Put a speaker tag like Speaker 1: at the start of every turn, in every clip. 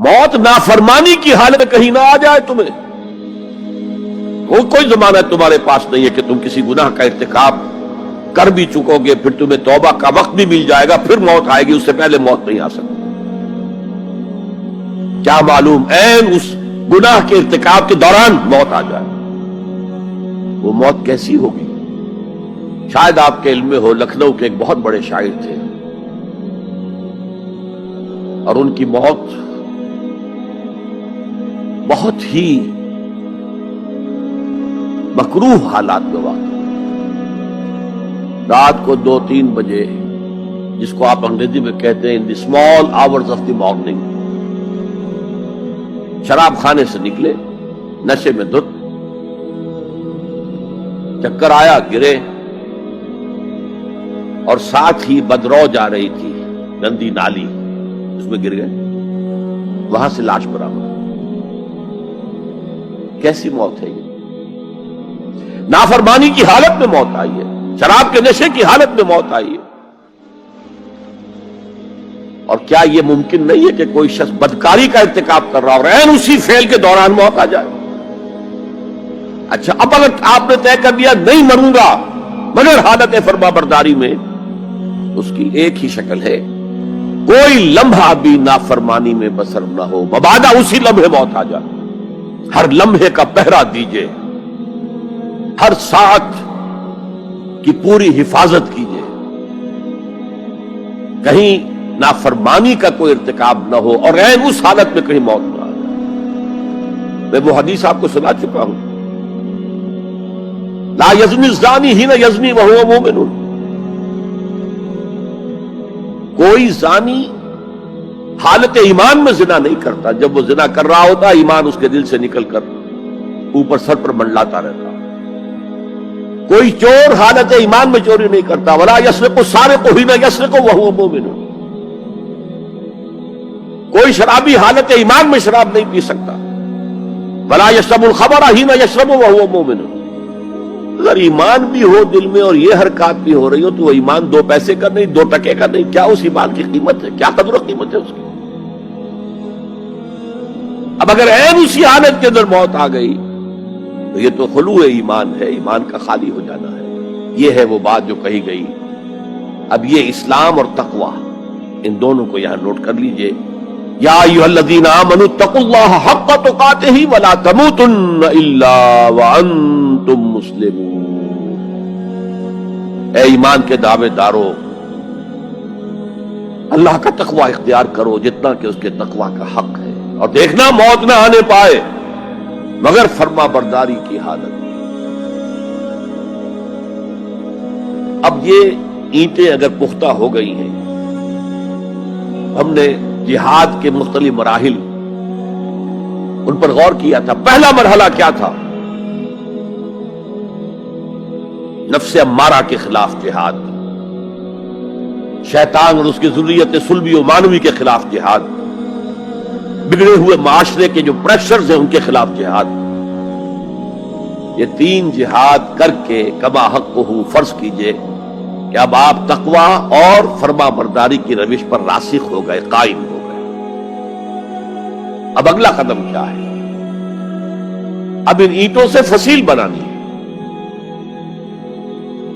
Speaker 1: موت نافرمانی کی حالت کہیں نہ آ جائے تمہیں. وہ کوئی ضمانت تمہارے پاس نہیں ہے کہ تم کسی گناہ کا ارتکاب کر بھی چکو گے, پھر تمہیں توبہ کا وقت بھی مل جائے گا, پھر موت آئے گی, اس سے پہلے موت نہیں آ سکتی. کیا معلوم عین اس گناہ کے ارتکاب کے دوران موت آ جائے. وہ موت کیسی ہوگی؟ شاید آپ کے علم میں ہو, لکھنؤ کے ایک بہت بڑے شاعر تھے اور ان کی موت بہت ہی مکروہ حالات میں واقع. رات کو 2-3 بجے, جس کو آپ انگریزی میں کہتے ہیں in the small hours of the morning, شراب خانے سے نکلے, نشے میں دھت, چکر آیا, گرے, اور ساتھ ہی بدرو جا رہی تھی گندی نالی, اس میں گر گئے, وہاں سے لاش برآمد. کیسی موت ہے یہ؟ نافرمانی کی حالت میں موت آئی ہے, شراب کے نشے کی حالت میں موت آئی ہے. اور کیا یہ ممکن نہیں ہے کہ کوئی شخص بدکاری کا ارتکاب کر رہا اور عین اسی فعل کے دوران موت آ جائے؟ اچھا, اب اگر آپ نے طے کر دیا نہیں مروں گا مگر حالت فرما برداری میں, اس کی ایک ہی شکل ہے, کوئی لمحہ بھی نافرمانی میں بسر نہ ہو, مبادا اسی لمحے موت آ جائے. ہر لمحے کا پہرا دیجئے, ہر ساعت کی پوری حفاظت کیجئے, کہیں نافرمانی کا کوئی ارتکاب نہ ہو اور عین اس حالت میں کہیں موت نہ آ جائے. میں وہ حدیث آپ کو سنا چکا ہوں, لا یزنی الزانی حین یزنی وہو مومن. کوئی زانی حالت ایمان میں زنا نہیں کرتا, جب وہ زنا کر رہا ہوتا ایمان اس کے دل سے نکل کر اوپر سر پر منڈلاتا رہتا. کوئی چور حالت ایمان میں چوری نہیں کرتا, ولا یسرق السارق حین یسرق وہو مومن. کوئی شرابی حالت ایمان میں شراب نہیں پی سکتا, ولا یشرب الخمر حین یشرب وہو مومن. اگر ایمان بھی ہو دل میں اور یہ حرکات بھی ہو رہی ہو تو وہ ایمان 2 پیسے کا نہیں, 2 ٹکے کا نہیں. کیا اس ایمان کی قیمت ہے؟ کیا قدر و قیمت ہے اس کی؟ اب اگر عین اسی حالت کے اندر موت آ گئی تو یہ تو خلوع ایمان ہے, ایمان کا خالی ہو جانا ہے. یہ ہے وہ بات جو کہی گئی. اب یہ اسلام اور تقوی, ان دونوں کو یہاں نوٹ کر لیجئے. یا ایھا الذین آمنوا اتقوا اللہ حق تقاتہ ولا تموتن الا وانتم مسلمون. اے ایمان کے دعوے دارو, اللہ کا تقوی اختیار کرو جتنا کہ اس کے تقوی کا حق ہے, اور دیکھنا موت نہ آنے پائے مگر فرما برداری کی حالت. اب یہ اینٹیں اگر پختہ ہو گئی ہیں, ہم نے جہاد کے مختلف مراحل ان پر غور کیا تھا. پہلا مرحلہ کیا تھا؟ نفس امارہ کے خلاف جہاد, شیطان اور اس کی ذریت صلبی و مانوی کے خلاف جہاد, بگڑے ہوئے معاشرے کے جو پریشرز ہیں ان کے خلاف جہاد. یہ 3 جہاد کر کے کما حق کو فرض کیجئے کہ اب آپ تقوی اور فرما برداری کی روش پر راسخ ہو گئے, قائم ہو گئے. اب اگلا قدم کیا ہے؟ اب ان اینٹوں سے فصیل بنانی ہے.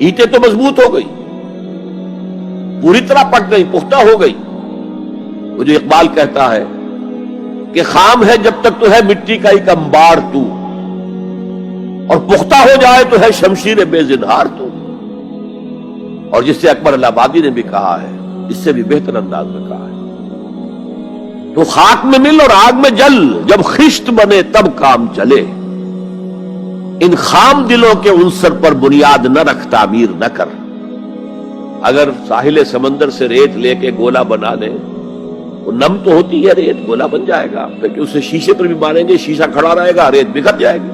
Speaker 1: اینٹیں تو مضبوط ہو گئی, پوری طرح پک گئی, پختہ ہو گئی. وہ جو اقبال کہتا ہے کہ خام ہے جب تک تو ہے مٹی کا ایک انبار تو, اور پختہ ہو جائے تو ہے شمشیر بے زنہار تو. اور جس سے اکبر الہآبادی نے بھی کہا ہے, اس سے بھی بہتر انداز میں کہا ہے, تو خاک میں مل اور آگ میں جل, جب خشت بنے تب کام چلے. ان خام دلوں کے عنصر پر بنیاد نہ رکھ, تعمیر نہ کر. اگر ساحل سمندر سے ریت لے کے گولا بنا لیں, وہ نم تو ہوتی ہے ریت, گولا بن جائے گا, لیکن اسے شیشے پر بھی ماریں گے, شیشہ کھڑا رہے گا, ریت بکھر جائے گی.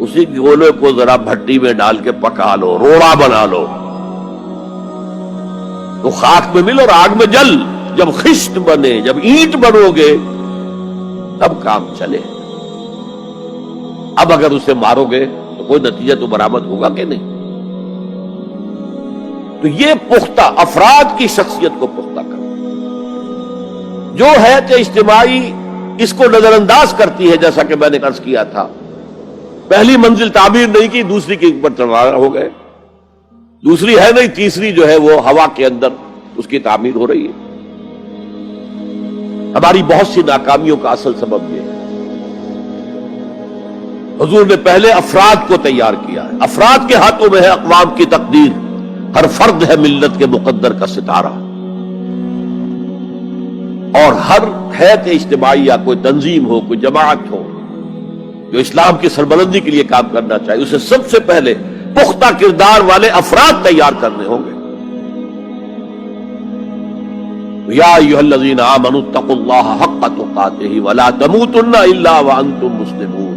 Speaker 1: اسی گولے کو ذرا بھٹی میں ڈال کے پکا لو, روڑا بنا لو, تو خاک میں مل اور آگ میں جل, جب خشت بنے, جب اینٹ بنو گے تب کام چلے. اب اگر اسے مارو گے تو کوئی نتیجہ تو برآمد ہوگا کہ نہیں. تو یہ پختہ افراد کی شخصیت کو پختہ کرنا, جو حیات اجتماعی اس کو نظر انداز کرتی ہے، جیسا کہ میں نے عرض کیا تھا، پہلی منزل تعمیر نہیں کی، دوسری کے اوپر چڑھا ہو گئے، دوسری ہے نہیں، تیسری جو ہے وہ ہوا کے اندر اس کی تعمیر ہو رہی ہے۔ ہماری بہت سی ناکامیوں کا اصل سبب یہ ہے۔ حضور نے پہلے افراد کو تیار کیا ہے، افراد کے ہاتھوں میں ہے اقوام کی تقدیر، ہر فرد ہے ملت کے مقدر کا ستارہ، اور ہر حیات اجتماعی یا کوئی تنظیم ہو، کوئی جماعت ہو جو اسلام کی سربلندی کے لیے کام کرنا چاہیے، اسے سب سے پہلے پختہ کردار والے افراد تیار کرنے ہوں گے۔ یا ایھا الذین آمنوا اتقوا اللہ حق تقاتہ ولا تموتن الا وانتم مسلمون۔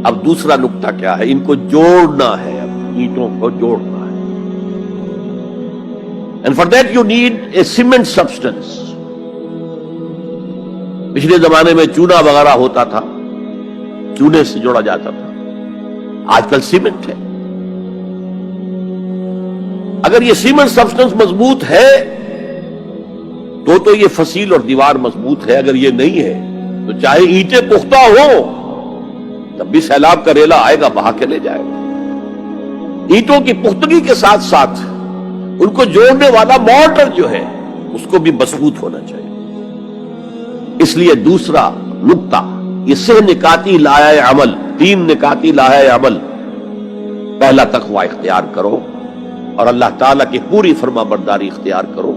Speaker 1: اب دوسرا نقطہ کیا ہے؟ ان کو جوڑنا ہے، اب اینٹوں کو جوڑنا ہے۔ And for that you need a cement substance۔ پچھلے زمانے میں چونا وغیرہ ہوتا تھا، چونے سے جوڑا جاتا تھا، آج کل سیمنٹ ہے۔ اگر یہ سیمنٹ سبسٹنس مضبوط ہے تو یہ فصیل اور دیوار مضبوط ہے، اگر یہ نہیں ہے تو چاہے اینٹیں پختہ ہو تب بھی سیلاب کا ریلا آئے گا، بہا کے لے جائے گا۔ اینٹوں کی پختگی کے ساتھ ساتھ ان کو جوڑنے والا مورٹر جو ہے اس کو بھی مضبوط ہونا چاہیے۔ اس لیے دوسرا نقطہ، یہ سہ نکاتی لایہ عمل، 3 نکاتی لایہ عمل۔ پہلا تقوی اختیار کرو اور اللہ تعالیٰ کی پوری فرما برداری اختیار کرو،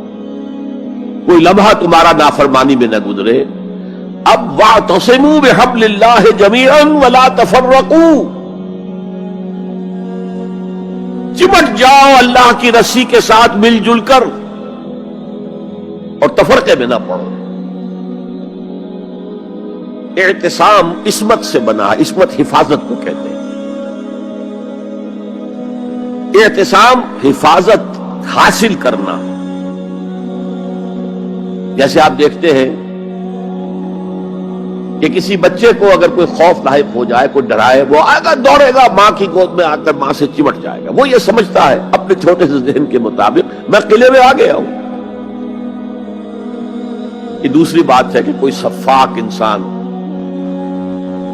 Speaker 1: کوئی لمحہ تمہارا نافرمانی میں نہ گزرے۔ اب واعتصموا بحبل اللہ جمیعا ولا تفرقوا، چمٹ جاؤ اللہ کی رسی کے ساتھ مل جل کر اور تفرقے میں نہ پڑو۔ اعتصام عصمت سے بنا، عصمت حفاظت کو کہتے ہیں۔ اعتصام حفاظت حاصل کرنا۔ جیسے آپ دیکھتے ہیں کہ کسی بچے کو اگر کوئی خوف لاحق ہو جائے، کوئی ڈرائے، وہ آئے گا، دوڑے گا، ماں کی گود میں آ کر ماں سے چمٹ جائے گا۔ وہ یہ سمجھتا ہے اپنے چھوٹے سے ذہن کے مطابق میں قلعے میں آ گیا ہوں۔ یہ دوسری بات ہے کہ کوئی شفاق انسان،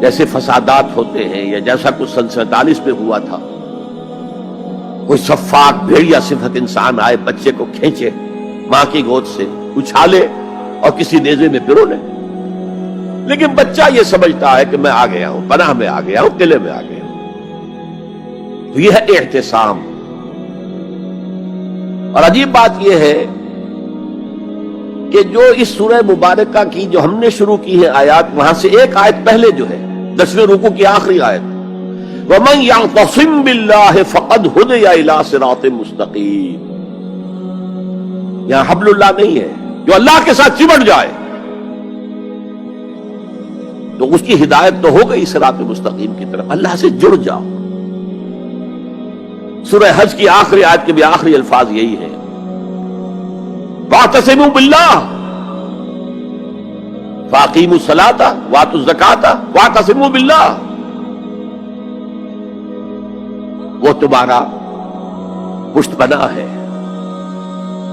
Speaker 1: جیسے فسادات ہوتے ہیں یا جیسا کچھ سن 47 میں ہوا تھا، کوئی شفاق بھیڑیا صفت انسان آئے، بچے کو کھینچے ماں کی گود سے، اچھالے اور کسی نیزے میں پرو لے۔ لیکن بچہ یہ سمجھتا ہے کہ میں آ گیا ہوں، پناہ میں آ گیا ہوں، قلعے میں آ گیا ہوں۔ تو یہ ہے اعتصام۔ اور عجیب بات یہ ہے کہ جو اس سورہ مبارکہ کی جو ہم نے شروع کی ہے آیات، وہاں سے ایک آیت پہلے جو ہے 10ویں رکوع کی آخری آیت، وَمَن يَعْتَصِم بِاللَّهِ فَقَدْ هُدِيَ إِلَىٰ صِرَاطٍ مُسْتَقِيمٍ۔ یہاں حبل اللہ نہیں ہے، جو اللہ کے ساتھ چمٹ جائے تو اس کی ہدایت تو ہو گئی صراط مستقیم کی طرف، اللہ سے جڑ جاؤ۔ سورہ حج کی آخری آیت کے بھی آخری الفاظ یہی ہے، وَاعْتَصِمُوا بِاللَّهِ فَأَقِیمُوا الصَّلَاةَ وَآتُوا الزَّکَاةَ وَاعْتَصِمُوا بِاللَّهِ۔ وہ تمہارا پشت پناہ ہے،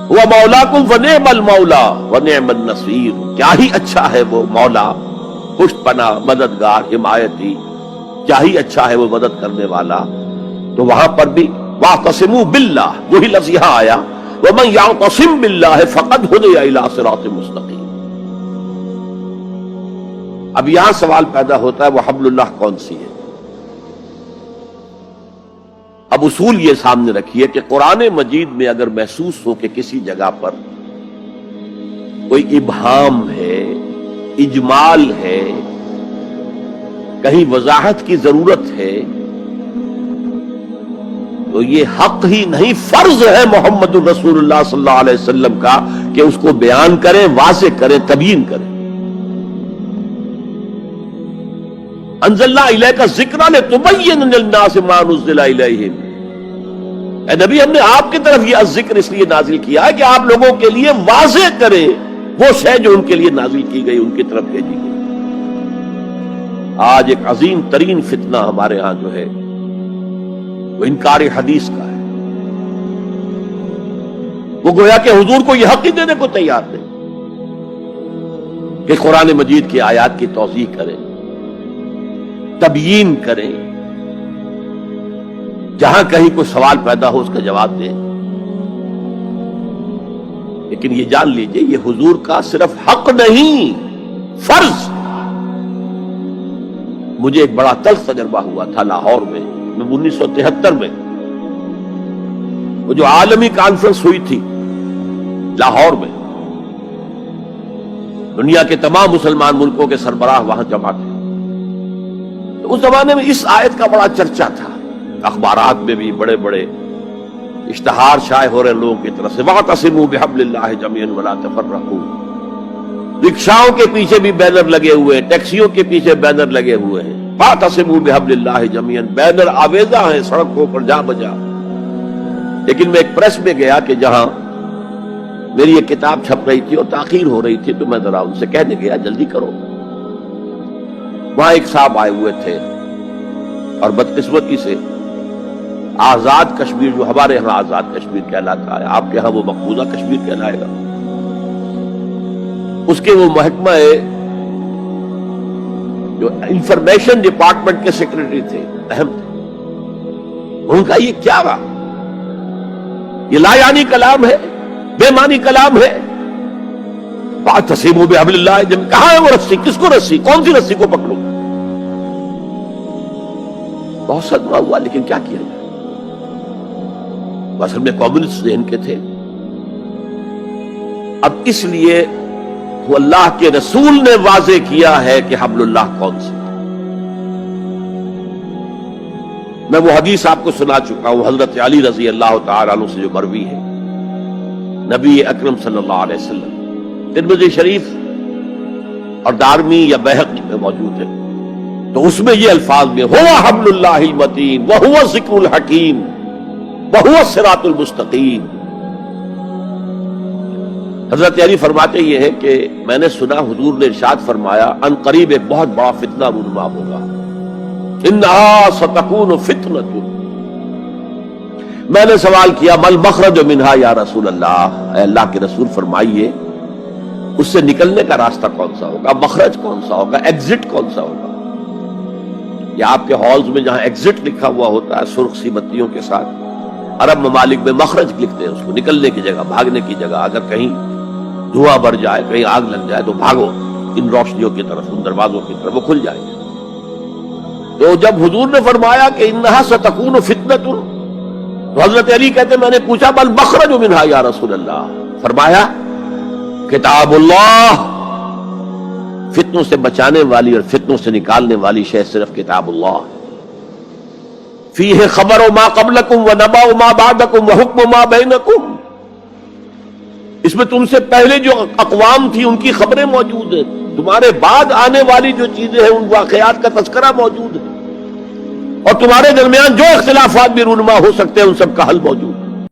Speaker 1: وہ مولاکم وَنِعْمَ الْمَوْلَى وَنِعْمَ النَّصِيرُ۔ کیا ہی اچھا ہے وہ مولا، پشت پناہ، مددگار، حمایتی، کیا ہی اچھا ہے وہ مدد کرنے والا۔ تو وہاں پر بھی وَاعْتَصِمُوا بِاللَّهِ، وہی لفظ یہاں آیا، وَمَن يَعْتَصِم بِاللَّهِ فَقَدْ هُدِيَ إِلَىٰ صِرَاطٍ مُسْتَقِيمٍ۔ اب یہاں سوال پیدا ہوتا ہے وہ حبل اللہ کون سی ہے؟ اب اصول یہ سامنے رکھیے کہ قرآن مجید میں اگر محسوس ہو کہ کسی جگہ پر کوئی ابہام ہے، اجمال ہے، کہیں وضاحت کی ضرورت ہے، تو یہ حق ہی نہیں فرض ہے محمد الرسول اللہ صلی اللہ علیہ وسلم کا کہ اس کو بیان کریں، واضح کریں، تبیین کریں۔ انزلنا الیک الذکر لتبین للناس ما نزل الیہم۔ اے نبی، ہم نے آپ کی طرف یہ ذکر اس لیے نازل کیا ہے کہ آپ لوگوں کے لیے واضح کریں وہ شے جو ان کے لیے نازل کی گئی، ان کی طرف بھیجی گئی۔ آج ایک عظیم ترین فتنہ ہمارے ہاں جو ہے وہ انکار حدیث کا ہے۔ وہ گویا کہ حضور کو یہ حق ہی دینے کو تیار نہیں۔ کہ قرآن مجید کی آیات کی توضیح کریں، تبیین کریں، جہاں کہیں کوئی سوال پیدا ہو اس کا جواب دیں. لیکن یہ جان لیجئے یہ حضور کا صرف حق نہیں، فرض. مجھے ایک بڑا تلخ تجربہ ہوا تھا لاہور میں 1973 میں، وہ جو عالمی کانفرنس ہوئی تھی لاہور میں، دنیا کے تمام مسلمان ملکوں کے سربراہ وہاں جمع تھے. تو اس زمانے میں اس آیت کا بڑا چرچا تھا، اخبارات میں بھی بڑے بڑے اشتہار شائع ہو رہے لوگوں کی طرف سے، وَاعْتَصِمُوا بِحَبْلِ اللَّهِ جَمِيعًا وَلَا تَفَرَّقُوا. رکشاؤں کے پیچھے بھی بینر لگے ہوئے، ٹیکسیوں کے پیچھے بینر لگے ہوئے ہیں، وَاعْتَصِمُوا بِحَبْلِ اللَّهِ جَمِيعًا. بینر آویزاں ہیں سڑکوں پر جا بجا. لیکن میں ایک پریس میں گیا کہ جہاں میری ایک کتاب چھپ رہی تھی اور تاخیر ہو رہی تھی، تو میں ذرا ان سے کہنے گیا جلدی کرو. وہاں ایک صاحب آئے ہوئے تھے اور بدقسمتی سے آزاد کشمیر، جو ہمارے ہاں آزاد کشمیر کہلاتا ہے، آپ کے ہاں وہ مقبوضہ کشمیر کہلائے گا، اس کے وہ محکمہ جو انفارمیشن ڈپارٹمنٹ کے سیکرٹری تھے، اہم تھے. ان کا یہ کیا رہا؟ یہ لا یعنی کلام ہے، بے معنی کلام ہے. وَاعْتَصِمُوا بِحَبْلِ اللَّهِ جَمِيعًا. کہاں ہے وہ رسی؟ کس کو رسی؟ کون سی رسی کو پکڑوں؟ بہت صدمہ ہوا، لیکن کیا کیا جائے؟ اصل میں کمیونسٹ ذہن کے تھے. اب اس لیے وہ اللہ کے رسول نے واضح کیا ہے کہ حبل اللہ کون سی. میں وہ حدیث آپ کو سنا چکا ہوں، حضرت علی رضی اللہ تعالیٰ عنہ سے جو مروی ہے، نبی اکرم صلی اللہ علیہ وسلم، ترمذی شریف اور دارمی یا بیہقی میں موجود ہے. تو اس میں یہ الفاظ میں هو حبل اللہ المتین وهو الذکر الحکیم وهو الصراط المستقیم. حضرت علی فرماتے یہ ہے کہ میں نے سنا حضور نے ارشاد فرمایا ان قریب ایک بہت بڑا فتنہ رونما ہوگا، انہا ستکون فتنۃ. میں نے سوال کیا مل مخرج منہا یا رسول اللہ، اے اللہ کے رسول فرمائیے اس سے نکلنے کا راستہ کون سا ہوگا، مخرج کون سا ہوگا، ایگزٹ کون سا ہوگا. یا آپ کے ہالز میں جہاں ایگزٹ لکھا ہوا ہوتا ہے سرخ سی بتیوں کے ساتھ، عرب ممالک میں مخرج لکھتے ہیں اس کو، نکلنے کی جگہ، بھاگنے کی جگہ. اگر کہیں دھواں بڑھ جائے، کہیں آگ لگ جائے تو بھاگو ان روشنیوں کی طرف، ان دروازوں کی طرف، وہ کھل جائیں گے. تو جب حضور نے فرمایا کہ انہا ستکون فتنۃ، تو حضرت علی کہتے میں نے پوچھا بل مخرج منہا یا رسول اللہ، فرمایا کتاب اللہ. فتنوں سے بچانے والی اور فتنوں سے نکالنے والی شے صرف کتاب اللہ ہے. فیہ خبر ما قبلکم و نبأ ما بعدکم و حکم ما بینکم. اس میں تم سے پہلے جو اقوام تھی ان کی خبریں موجود ہیں، تمہارے بعد آنے والی جو چیزیں ہیں ان واقعات کا تذکرہ موجود ہے، اور تمہارے درمیان جو اختلافات بھی رونما ہو سکتے ہیں ان سب کا حل موجود ہے.